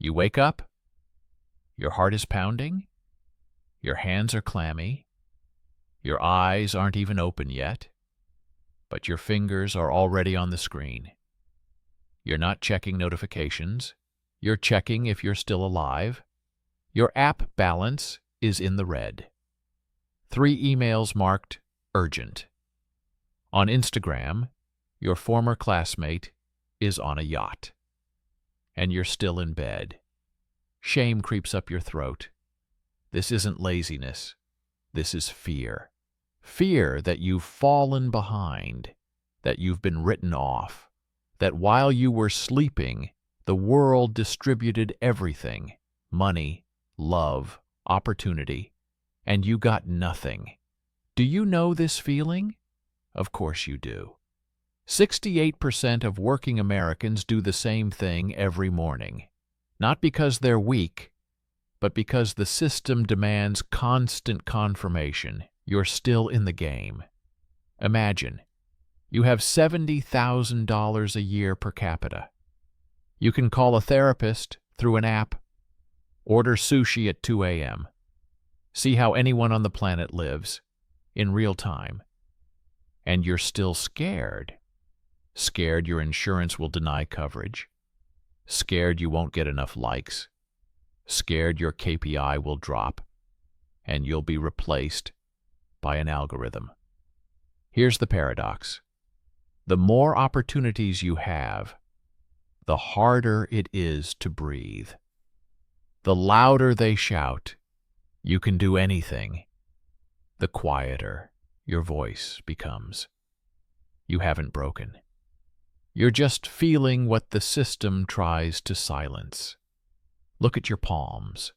You wake up, your heart is pounding, your hands are clammy, your eyes aren't even open yet, but your fingers are already on the screen. You're not checking notifications. You're checking if you're still alive. Your app balance is in the red. 3 emails marked urgent. On Instagram, your former classmate is on a yacht. And you're still in bed. Shame creeps up your throat. This isn't laziness. This is fear. Fear that you've fallen behind, that you've been written off, that while you were sleeping, the world distributed everything, money, love, opportunity, and you got nothing. Do you know this feeling? Of course you do. 68% of working Americans do the same thing every morning, not because they're weak, but because the system demands constant confirmation you're still in the game. Imagine, you have $70,000 a year per capita. You can call a therapist through an app, order sushi at 2 a.m., see how anyone on the planet lives in real time, and you're still scared. Scared your insurance will deny coverage, scared you won't get enough likes, scared your KPI will drop, and you'll be replaced by an algorithm. Here's the paradox. The more opportunities you have, the harder it is to breathe. The louder they shout, "You can do anything," the quieter your voice becomes. You haven't broken. You're just feeling what the system tries to silence. Look at your palms.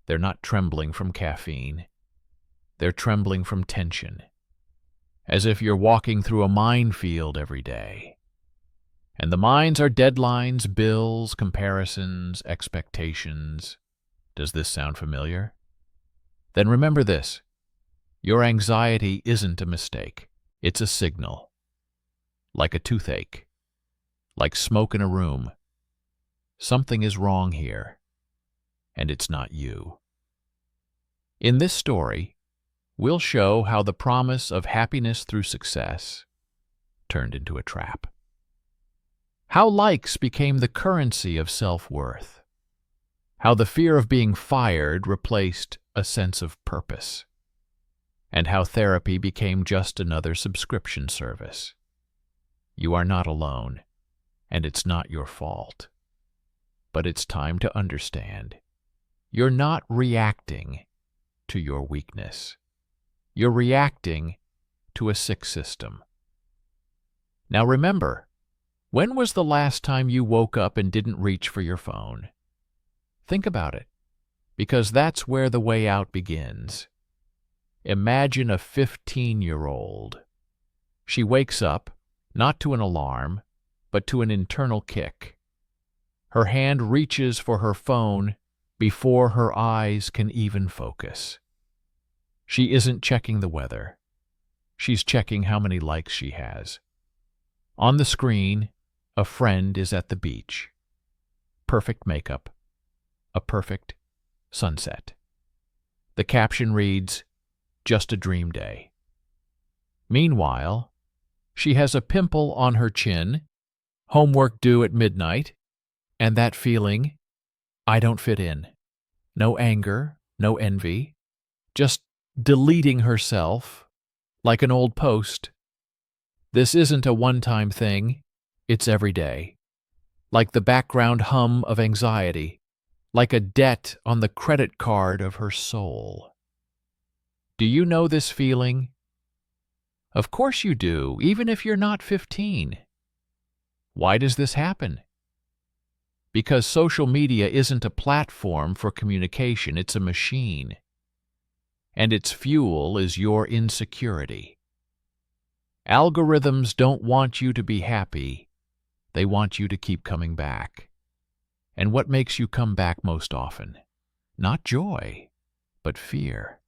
They're not trembling from caffeine. They're trembling from tension, as if you're walking through a minefield every day. And the mines are deadlines, bills, comparisons, expectations. Does this sound familiar? Then remember this. Your anxiety isn't a mistake. It's a signal. Like a toothache. Like smoke in a room. Something is wrong here. And it's not you. In this story, we'll show how the promise of happiness through success turned into a trap. How likes became the currency of self-worth. How the fear of being fired replaced a sense of purpose. And how therapy became just another subscription service. You are not alone, and it's not your fault. But it's time to understand. You're not reacting to your weakness. You're reacting to a sick system. Now remember, when was the last time you woke up and didn't reach for your phone? Think about it, because that's where the way out begins. Imagine a 15-year-old. She wakes up, not to an alarm, but to an internal kick. Her hand reaches for her phone before her eyes can even focus. She isn't checking the weather. She's checking how many likes she has. On the screen, a friend is at the beach. Perfect makeup. A perfect sunset. The caption reads, "Just a dream day." Meanwhile, she has a pimple on her chin, homework due at midnight, and that feeling, I don't fit in. No anger, no envy, just deleting herself like an old post. This isn't a one-time thing, it's every day. Like the background hum of anxiety, like a debt on the credit card of her soul. Do you know this feeling? Of course you do, even if you're not 15. Why does this happen? Because social media isn't a platform for communication, it's a machine. And its fuel is your insecurity. Algorithms don't want you to be happy. They want you to keep coming back. And what makes you come back most often? Not joy, but fear.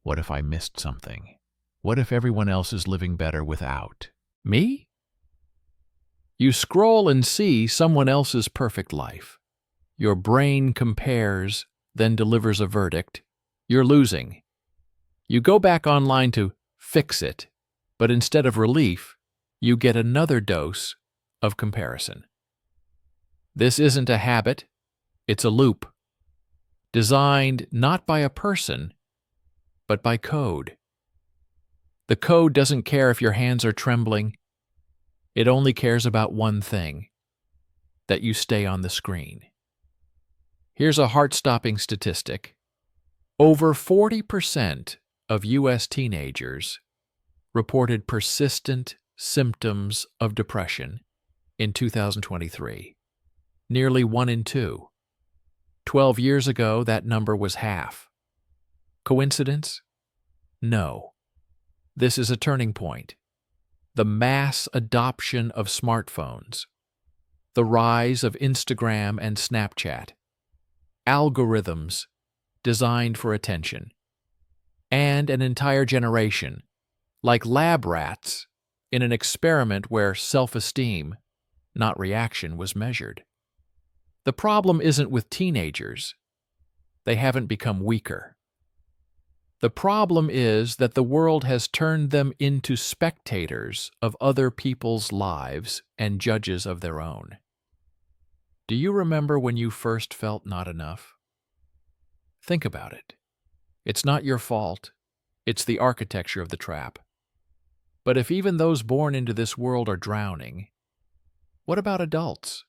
What if I missed something? What if everyone else is living better without me? You scroll and see someone else's perfect life. Your brain compares, then delivers a verdict. You're losing. You go back online to fix it, but instead of relief, you get another dose of comparison. This isn't a habit, it's a loop, designed not by a person, but by code. The code doesn't care if your hands are trembling. It only cares about one thing, that you stay on the screen. Here's a heart-stopping statistic. Over 40% of U.S. teenagers reported persistent symptoms of depression in 2023. Nearly 1 in 2. 12 years ago, that number was half. Coincidence? No. This is a turning point. The mass adoption of smartphones, the rise of Instagram and Snapchat, algorithms designed for attention, and an entire generation, like lab rats, in an experiment where self-esteem, not reaction, was measured. The problem isn't with teenagers. They haven't become weaker. The problem is that the world has turned them into spectators of other people's lives and judges of their own. Do you remember when you first felt not enough? Think about it. It's not your fault. It's the architecture of the trap. But if even those born into this world are drowning, what about adults?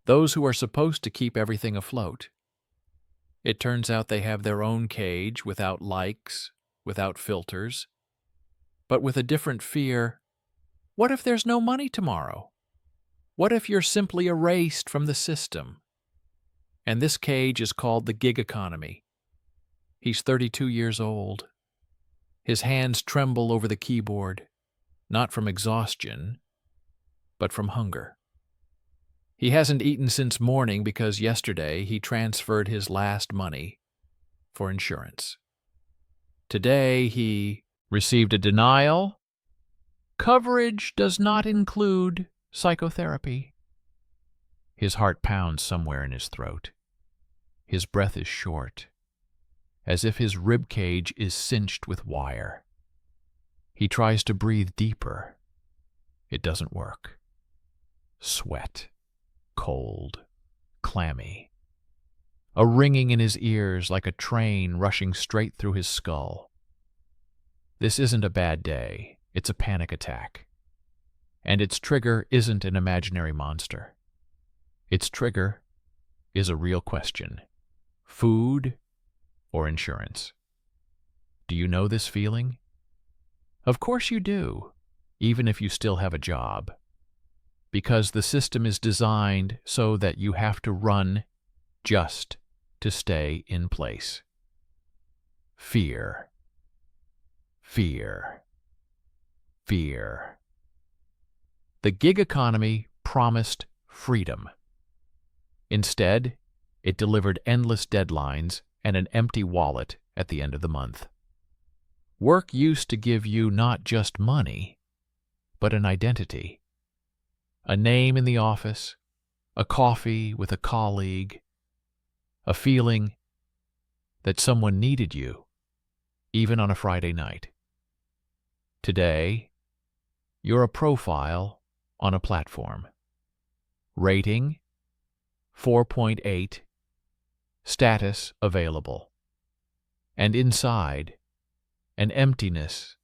Those who are supposed to keep everything afloat. It turns out they have their own cage without likes, without filters, but with a different fear. What if there's no money tomorrow? What if you're simply erased from the system? And this cage is called the gig economy. He's 32 years old. His hands tremble over the keyboard, not from exhaustion, but from hunger. He hasn't eaten since morning because yesterday he transferred his last money for insurance. Today he received a denial. Coverage does not include psychotherapy. His heart pounds somewhere in his throat. His breath is short, as if his rib cage is cinched with wire. He tries to breathe deeper. It doesn't work. Sweat. Cold, clammy, a ringing in his ears like a train rushing straight through his skull. This isn't a bad day, it's a panic attack. And its trigger isn't an imaginary monster. Its trigger is a real question: food or insurance? Do you know this feeling? Of course you do, even if you still have a job. Because the system is designed so that you have to run just to stay in place. Fear. Fear. Fear. The gig economy promised freedom. Instead, it delivered endless deadlines and an empty wallet at the end of the month. Work used to give you not just money, but an identity. A name in the office, a coffee with a colleague, a feeling that someone needed you, even on a Friday night. Today, you're a profile on a platform. Rating 4.8, status available. And inside, an emptiness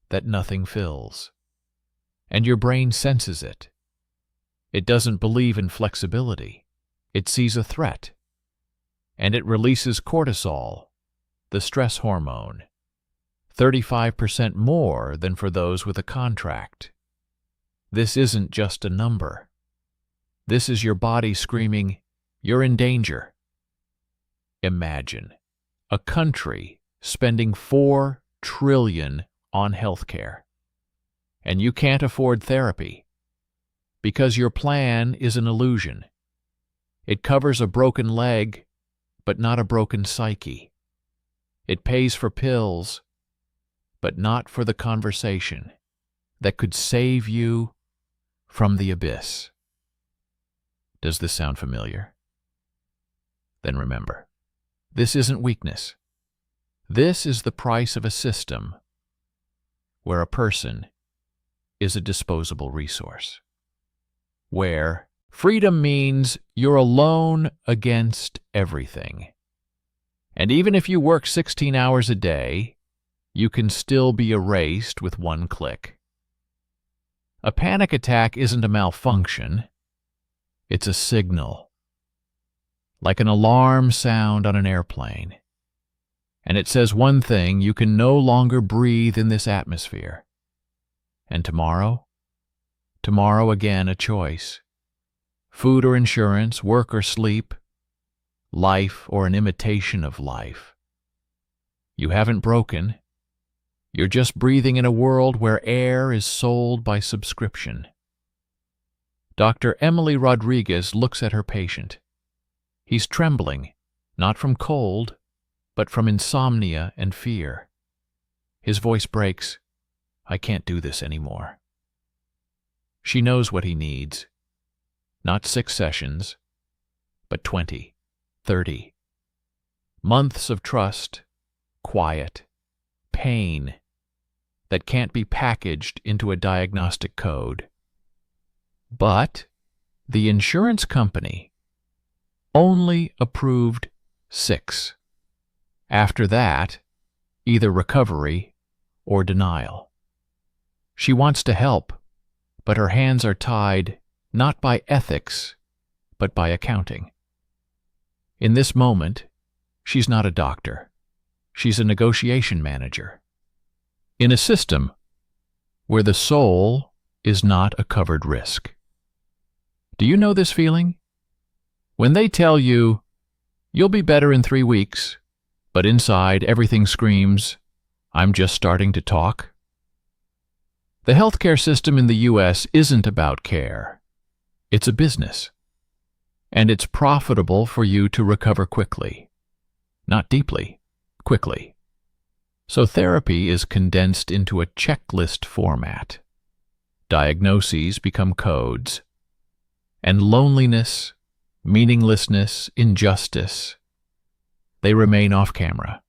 that nothing fills. And your brain senses it. It doesn't believe in flexibility. It sees a threat. And it releases cortisol, the stress hormone, 35% more than for those with a contract. This isn't just a number. This is your body screaming, "You're in danger." Imagine a country spending $4 trillion on healthcare, and you can't afford therapy. Because your plan is an illusion. It covers a broken leg, but not a broken psyche. It pays for pills, but not for the conversation that could save you from the abyss. Does this sound familiar? then remember, this isn't weakness. This is the price of a system where a person is a disposable resource, where freedom means you're alone against everything. And even if you work 16 hours a day, you can still be erased with one click. A panic attack isn't a malfunction, it's a signal, like an alarm sound on an airplane. And it says one thing: you can no longer breathe in this atmosphere. And tomorrow again, a choice. Food or insurance, work or sleep, life or an imitation of life. You haven't broken. You're just breathing in a world where air is sold by subscription. Dr. Emily Rodriguez looks at her patient. He's trembling, not from cold, but from insomnia and fear. His voice breaks. I can't do this anymore. She knows what he needs. Not 6 sessions, but 20, 30. Months of trust, quiet, pain that can't be packaged into a diagnostic code. But the insurance company only approved 6. After that, either recovery or denial. She wants to help, but her hands are tied not by ethics, but by accounting. In this moment, she's not a doctor. She's a negotiation manager. In a system where the soul is not a covered risk. Do you know this feeling? When they tell you, you'll be better in 3 weeks, but inside everything screams, I'm just starting to talk. The healthcare system in the U.S. isn't about care. It's a business. And it's profitable for you to recover quickly. Not deeply, quickly. So therapy is condensed into a checklist format. Diagnoses become codes. And loneliness, meaninglessness, injustice, they remain off camera.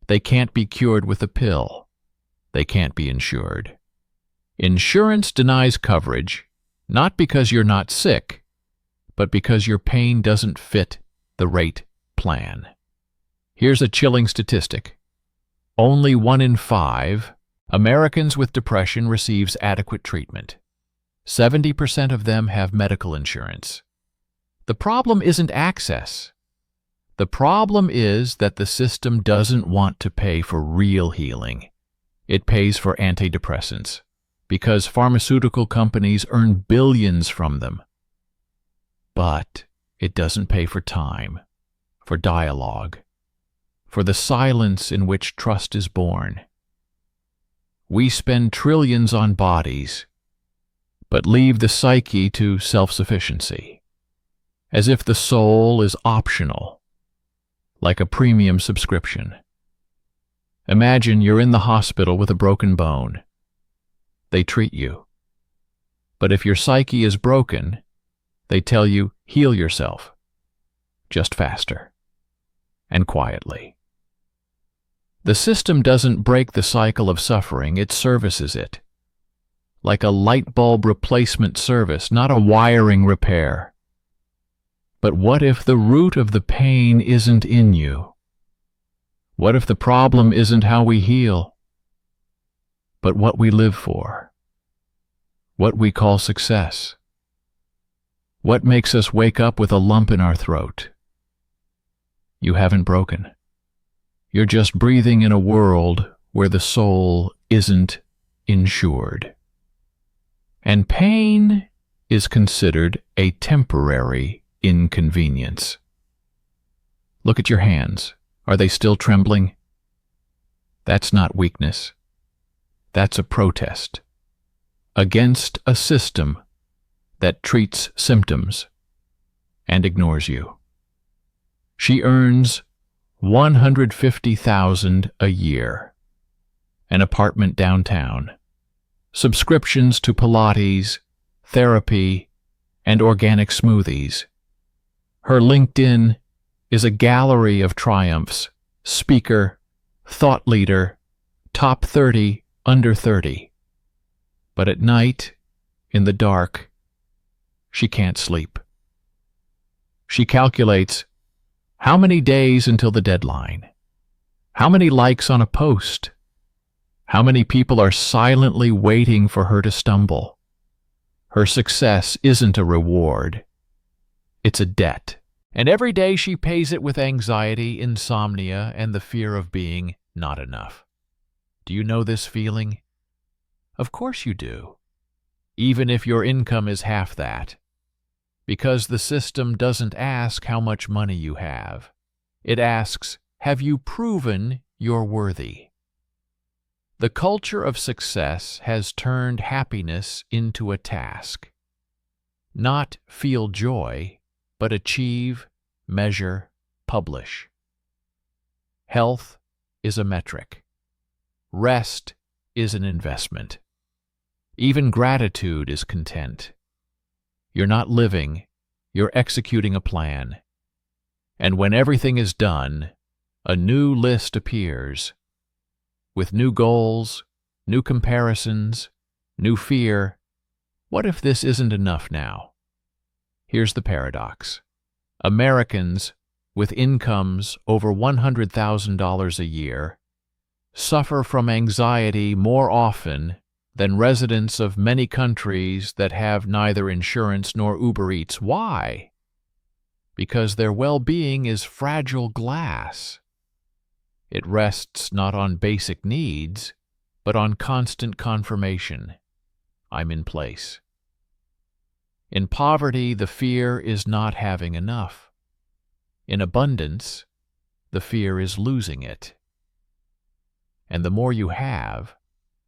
They can't be cured with a pill. They can't be insured. Insurance denies coverage, not because you're not sick, but because your pain doesn't fit the rate plan. Here's a chilling statistic. Only 1 in 5 Americans with depression receives adequate treatment. 70% of them have medical insurance. The problem isn't access. The problem is that the system doesn't want to pay for real healing. It pays for antidepressants, because pharmaceutical companies earn billions from them. But it doesn't pay for time, for dialogue, for the silence in which trust is born. We spend trillions on bodies, but leave the psyche to self-sufficiency, as if the soul is optional, like a premium subscription. Imagine you're in the hospital with a broken bone. They treat you. But if your psyche is broken, they tell you, heal yourself, just faster and quietly. The system doesn't break the cycle of suffering, it services it. Like a light bulb replacement service, not a wiring repair. But what if the root of the pain isn't in you? What if the problem isn't how we heal, but what we live for? What we call success? What makes us wake up with a lump in our throat? You haven't broken. You're just breathing in a world where the soul isn't insured. And pain is considered a temporary inconvenience. Look at your hands. Are they still trembling? That's not weakness. That's a protest against a system that treats symptoms and ignores you. She earns $150,000 a year, an apartment downtown, subscriptions to Pilates, therapy, and organic smoothies. Her LinkedIn is a gallery of triumphs: speaker, thought leader, top 30, under 30. But at night, in the dark, she can't sleep. She calculates how many days until the deadline, how many likes on a post, how many people are silently waiting for her to stumble. Her success isn't a reward, it's a debt. And every day she pays it with anxiety, insomnia, and the fear of being not enough. Do you know this feeling? Of course you do, even if your income is half that. Because the system doesn't ask how much money you have. It asks, have you proven you're worthy? The culture of success has turned happiness into a task. Not feel joy, but achieve, measure, publish. Health is a metric. Rest is an investment. Even gratitude is content. You're not living, you're executing a plan. And when everything is done, a new list appears, with new goals, new comparisons, new fear. What if this isn't enough now? Here's the paradox. Americans with incomes over $100,000 a year suffer from anxiety more often than residents of many countries that have neither insurance nor Uber Eats. Why? Because their well-being is fragile glass. It rests not on basic needs, but on constant confirmation. I'm in place. In poverty, the fear is not having enough. In abundance, the fear is losing it. And the more you have,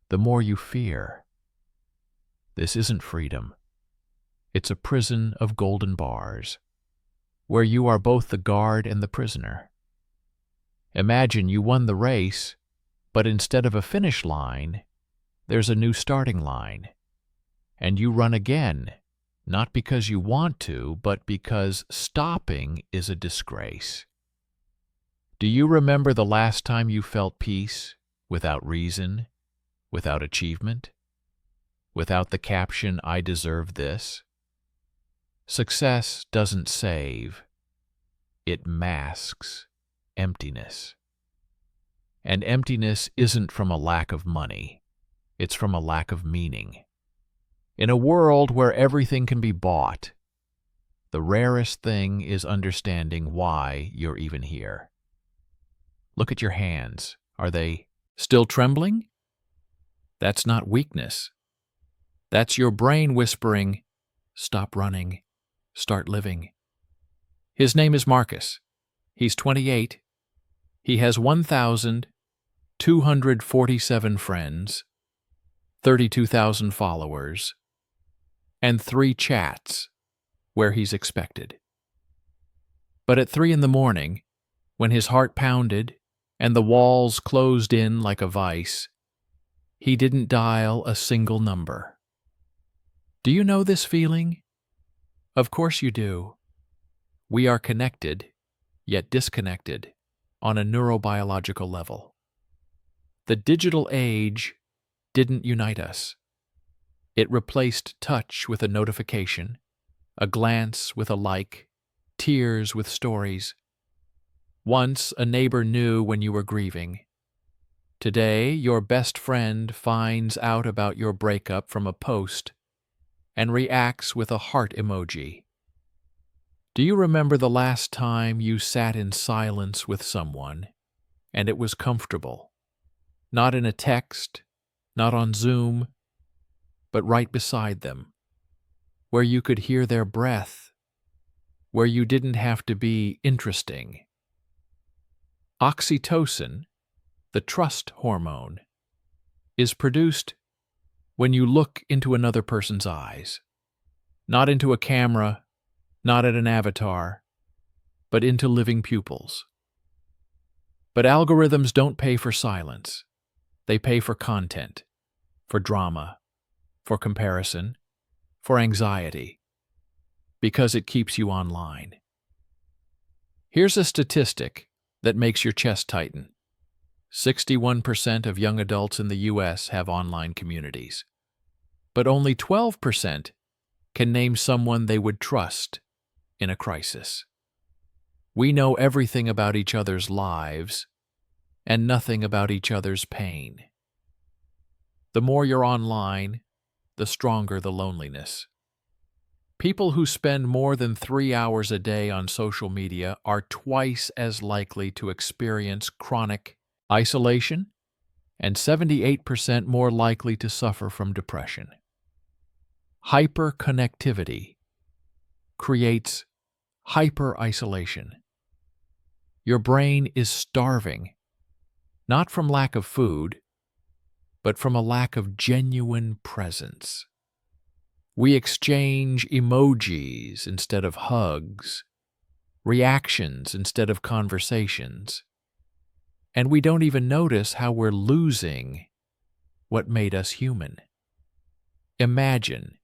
the more you fear. This isn't freedom. It's a prison of golden bars, where you are both the guard and the prisoner. Imagine you won the race, but instead of a finish line, there's a new starting line. And you run again, not because you want to, but because stopping is a disgrace. Do you remember the last time you felt peace without reason, without achievement, without the caption, "I deserve this"? Success doesn't save. It masks emptiness. And emptiness isn't from a lack of money. It's from a lack of meaning. In a world where everything can be bought, the rarest thing is understanding why you're even here. Look at your hands. Are they still trembling? That's not weakness. That's your brain whispering, stop running, start living. His name is Marcus. He's 28. He has 1,247 friends, 32,000 followers, and 3 chats where he's expected. But at 3 in the morning, when his heart pounded and the walls closed in like a vice, he didn't dial a single number. Do you know this feeling? Of course you do. We are connected, yet disconnected, on a neurobiological level. The digital age didn't unite us. It replaced touch with a notification, a glance with a like, tears with stories. Once a neighbor knew when you were grieving. Today, your best friend finds out about your breakup from a post and reacts with a heart emoji. Do you remember the last time you sat in silence with someone and it was comfortable? Not in a text, not on Zoom, but right beside them, where you could hear their breath, where you didn't have to be interesting. Oxytocin, the trust hormone, is produced when you look into another person's eyes, not into a camera, not at an avatar, but into living pupils. But algorithms don't pay for silence. They pay for content, for drama, for comparison, for anxiety, because it keeps you online. Here's a statistic that makes your chest tighten. 61% of young adults in the U.S. have online communities, but only 12% can name someone they would trust in a crisis. We know everything about each other's lives and nothing about each other's pain. The more you're online, the stronger the loneliness. People who spend more than 3 hours a day on social media are twice as likely to experience chronic isolation and 78% more likely to suffer from depression. Hyperconnectivity creates hyper-isolation. Your brain is starving, not from lack of food, but from a lack of genuine presence. We exchange emojis instead of hugs, reactions instead of conversations, and we don't even notice how we're losing what made us human. Imagine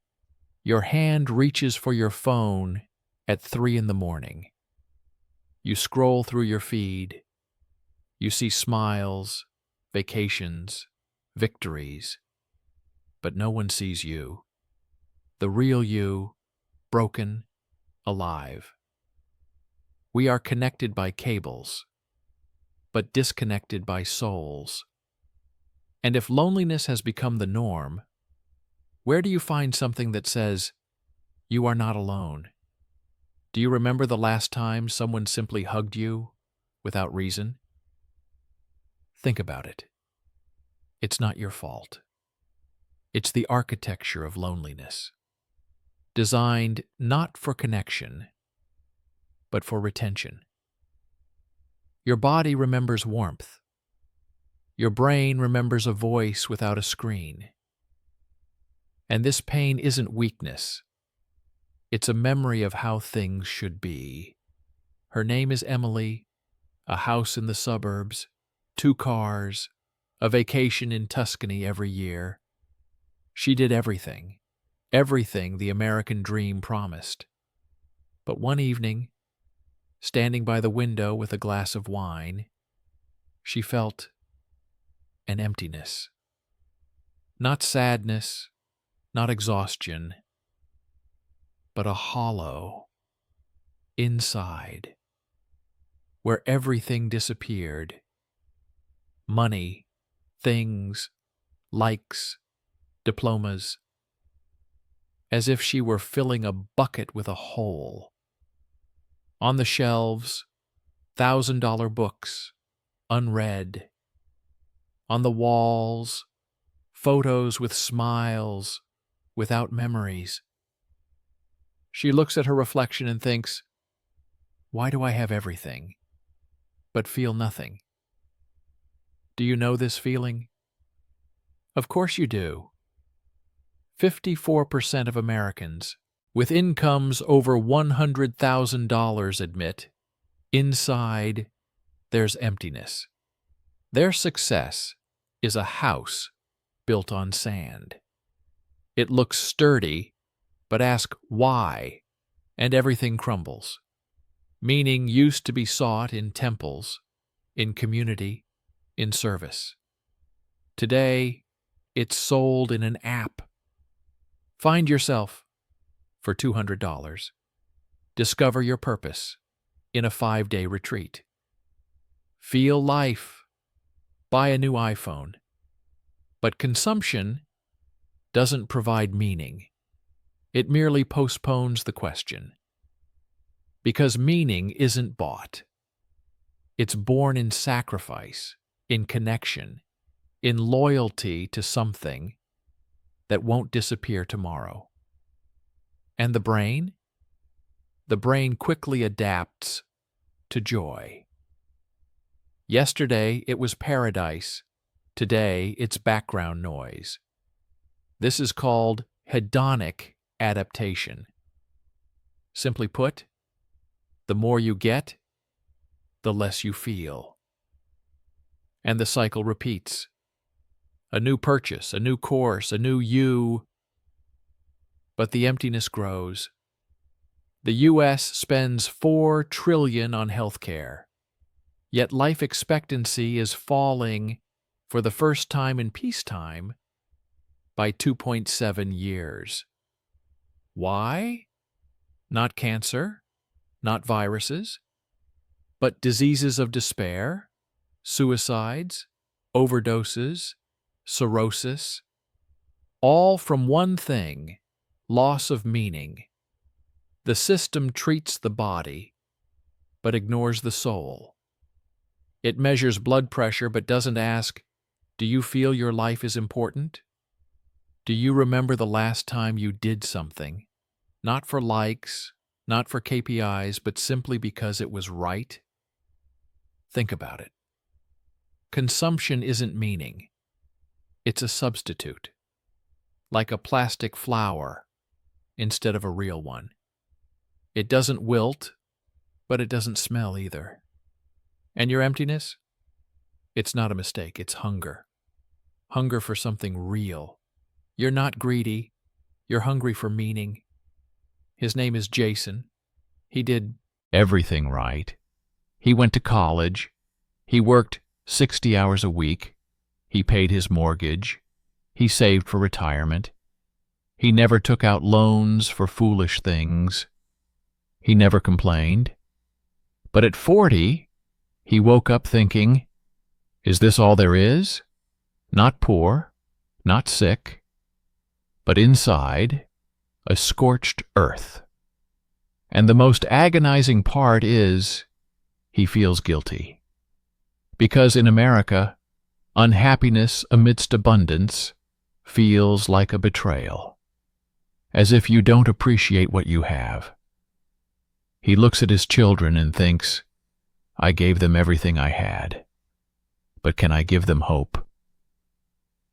your hand reaches for your phone at 3 in the morning. You scroll through your feed. You see smiles, vacations, victories, but no one sees you. The real you, broken, alive. We are connected by cables, but disconnected by souls. And if loneliness has become the norm, where do you find something that says, you are not alone? Do you remember the last time someone simply hugged you without reason? Think about it. It's not your fault. It's the architecture of loneliness, designed not for connection, but for retention. Your body remembers warmth. Your brain remembers a voice without a screen. And this pain isn't weakness. It's a memory of how things should be. Her name is Emily, a house in the suburbs, 2 cars, a vacation in Tuscany every year. She did everything the American dream promised. But one evening, standing by the window with a glass of wine, she felt an emptiness. Not sadness, not exhaustion, but a hollow inside, where everything disappeared. Money, things, likes, diplomas, as if she were filling a bucket with a hole. On the shelves, $1,000 books, unread. On the walls, photos with smiles, without memories. She looks at her reflection and thinks, why do I have everything, but feel nothing? Do you know this feeling? Of course you do. 54% of Americans with incomes over $100,000 admit, inside, there's emptiness. Their success is a house built on sand. It looks sturdy, but ask why, and everything crumbles. Meaning used to be sought in temples, in community, in service. Today, it's sold in an app. Find yourself for $200. Discover your purpose in a 5-day retreat. Feel life. Buy a new iPhone. But consumption doesn't provide meaning. It merely postpones the question. Because meaning isn't bought. It's born in sacrifice, in connection, in loyalty to something that won't disappear tomorrow. And the brain? The brain quickly adapts to joy. Yesterday it was paradise. Today it's background noise. This is called hedonic adaptation. Simply put, the more you get, the less you feel. And the cycle repeats. A new purchase, a new course, a new you. But the emptiness grows. The U.S. spends $4 trillion on healthcare, yet life expectancy is falling for the first time in peacetime by 2.7 years. Why? Not cancer, not viruses, but diseases of despair, suicides, overdoses, cirrhosis, all from one thing: loss of meaning. The system treats the body, but ignores the soul. It measures blood pressure but doesn't ask, do you feel your life is important? Do you remember the last time you did something, not for likes, not for KPIs, but simply because it was right? Think about it. Consumption isn't meaning. It's a substitute, like a plastic flower instead of a real one. It doesn't wilt, but it doesn't smell either. And your emptiness? It's not a mistake, it's hunger. Hunger for something real. You're not greedy, you're hungry for meaning. His name is Jason. He did everything right. He went to college. He worked 60 hours a week. He paid his mortgage. He saved for retirement. He never took out loans for foolish things. He never complained. But at 40, he woke up thinking, is this all there is? Not poor, not sick, but inside, a scorched earth. And the most agonizing part is, he feels guilty. Because in America, unhappiness amidst abundance feels like a betrayal, as if you don't appreciate what you have. He looks at his children and thinks, I gave them everything I had, but can I give them hope?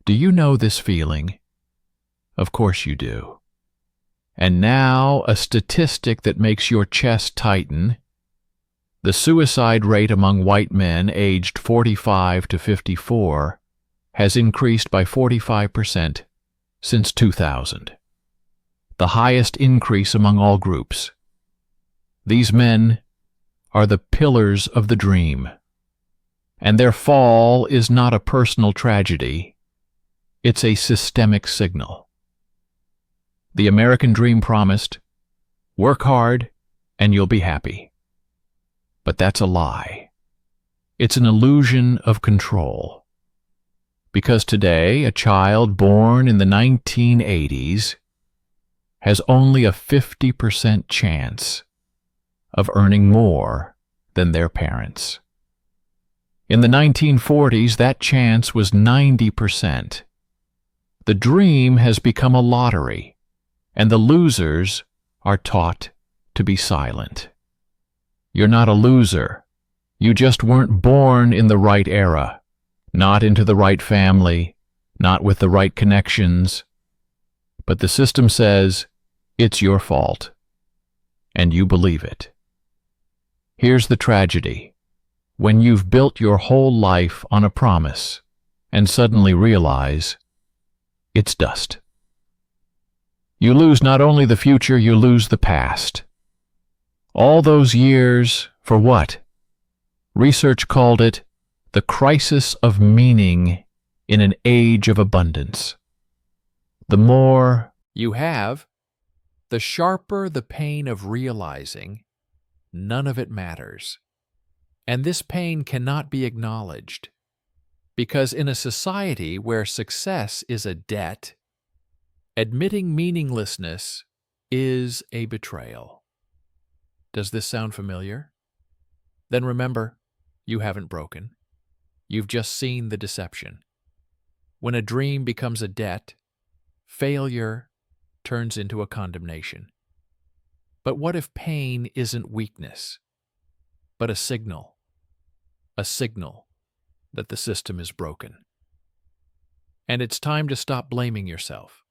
Do you know this feeling? Of course you do. And now a statistic that makes your chest tighten. The suicide rate among white men aged 45 to 54 has increased by 45% since 2000. The highest increase among all groups. These men are the pillars of the dream. And their fall is not a personal tragedy. It's a systemic signal. The American dream promised, work hard and you'll be happy. But that's a lie. It's an illusion of control. Because today, a child born in the 1980s has only a 50% chance of earning more than their parents. In the 1940s, that chance was 90%. The dream has become a lottery, and the losers are taught to be silent. You're not a loser. You just weren't born in the right era, not into the right family, not with the right connections. But the system says it's your fault, and you believe it. Here's the tragedy. When you've built your whole life on a promise and suddenly realize it's dust. You lose not only the future, you lose the past. All those years, for what? Research called it the crisis of meaning in an age of abundance. The more you have, the sharper the pain of realizing none of it matters. And this pain cannot be acknowledged, because in a society where success is a debt, admitting meaninglessness is a betrayal. Does this sound familiar? Then remember, you haven't broken. You've just seen the deception. When a dream becomes a debt, failure turns into a condemnation. But what if pain isn't weakness, but a signal that the system is broken? And it's time to stop blaming yourself.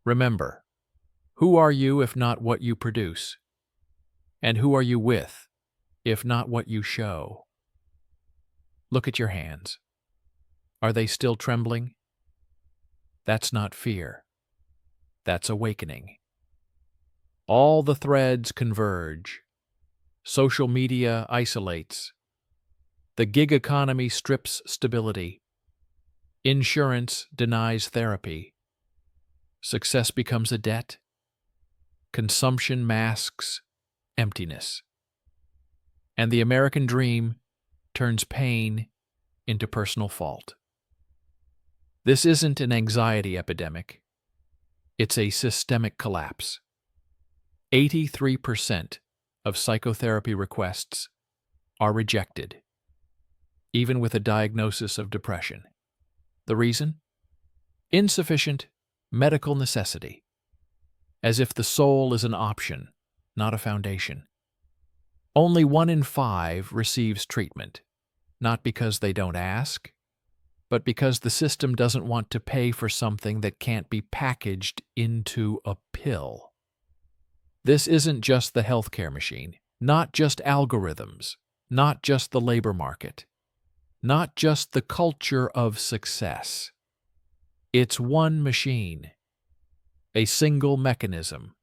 Remember, who are you if not what you produce? And who are you with if not what you show? Look at your hands. Are they still trembling? That's not fear. That's awakening. All the threads converge. Social media isolates. The gig economy strips stability. Insurance denies therapy. Success becomes a debt. Consumption masks emptiness. And the American dream turns pain into personal fault. This isn't an anxiety epidemic. It's a systemic collapse. 83% of psychotherapy requests are rejected, even with a diagnosis of depression. The reason? Insufficient medical necessity, as if the soul is an option, not a foundation. Only 1 in 5 receives treatment, not because they don't ask, but because the system doesn't want to pay for something that can't be packaged into a pill. This isn't just the healthcare machine, not just algorithms, not just the labor market, not just the culture of success. It's one machine, a single mechanism.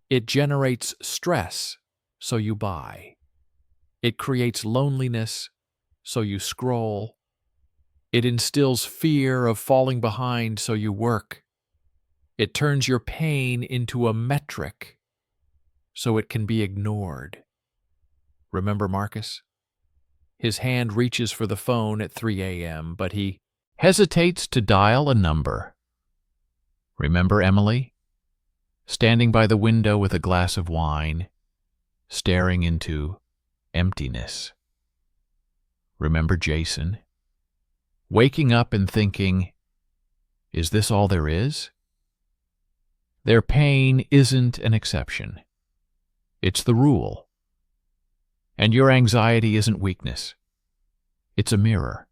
It generates stress, so you buy. It creates loneliness, so you scroll. It instills fear of falling behind, so you work. It turns your pain into a metric, so it can be ignored. Remember Marcus? His hand reaches for the phone at 3 a.m., but he hesitates to dial a number. Remember Emily? Standing by the window with a glass of wine, staring into emptiness. Remember Jason? Waking up and thinking, is this all there is? Their pain isn't an exception. It's the rule. And your anxiety isn't weakness. It's a mirror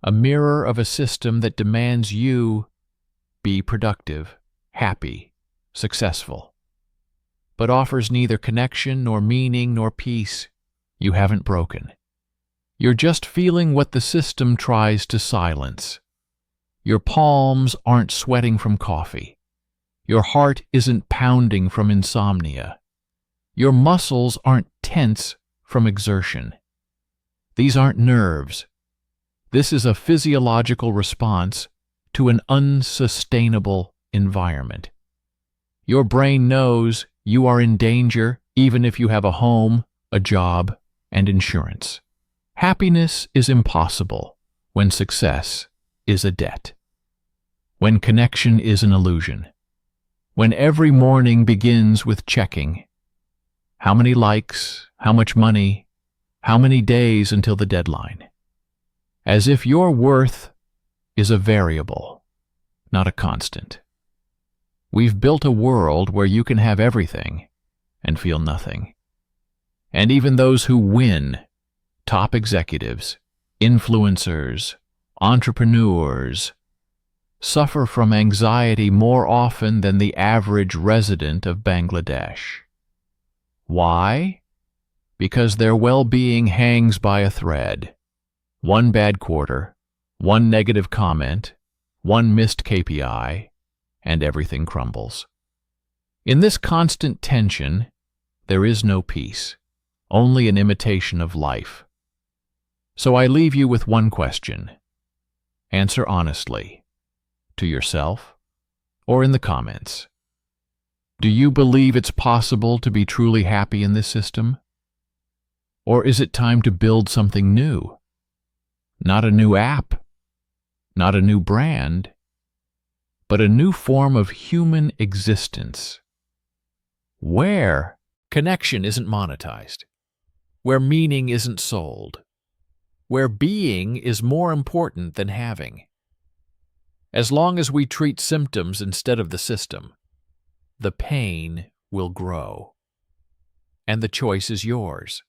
of a system that demands you be productive, happy, successful, but offers neither connection nor meaning nor peace. You haven't broken. You're just feeling what the system tries to silence. Your palms aren't sweating from coffee. Your heart isn't pounding from insomnia. Your muscles aren't tense from exertion. These aren't nerves. This is a physiological response to an unsustainable environment. Your brain knows you are in danger even if you have a home, a job, and insurance. Happiness is impossible when success is a debt. When connection is an illusion. When every morning begins with checking how many likes, how much money, how many days until the deadline. As if your worth is a variable, not a constant. We've built a world where you can have everything and feel nothing. And even those who win, top executives, influencers, entrepreneurs, suffer from anxiety more often than the average resident of Bangladesh. Why? Because their well-being hangs by a thread. One bad quarter, one negative comment, one missed KPI, and everything crumbles. In this constant tension, there is no peace, only an imitation of life. So I leave you with one question. Answer honestly, to yourself or in the comments. Do you believe it's possible to be truly happy in this system? Or is it time to build something new? Not a new app, not a new brand, but a new form of human existence. Where connection isn't monetized, where meaning isn't sold, where being is more important than having. As long as we treat symptoms instead of the system, the pain will grow. And the choice is yours.